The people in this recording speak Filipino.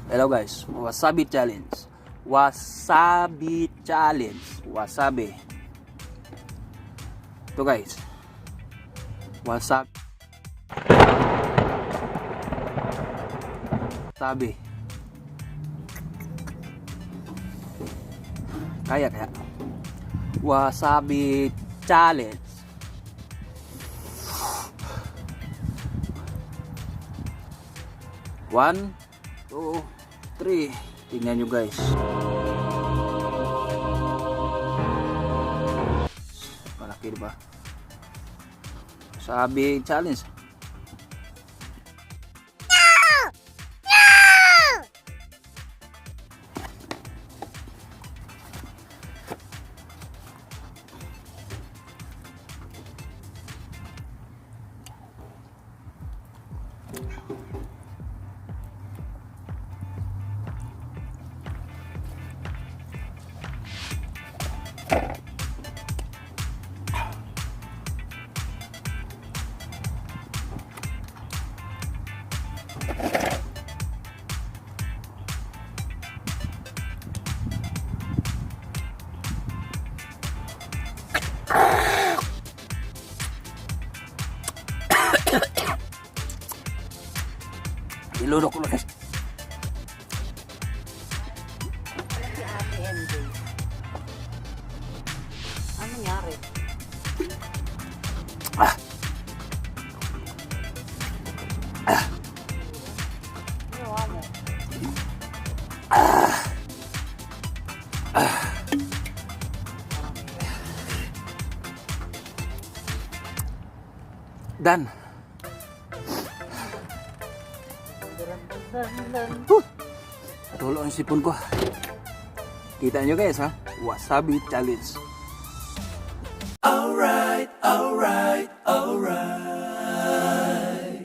Hello guys, wasabi challenge. Wasabi challenge. Wasabi. Ito guys. Wasabi. Wasabi. Kaya. Wasabi challenge. One, two, three. Tingnan nyo guys. Malaki diba? Wasabi challenge. Ilurok ko lang guys. Si Ate MJ. Ano nangyari? Ginawa mo? Dan. Tulo ang sipon ko. Kita nyo guys ha. Wasabi challenge. Alright.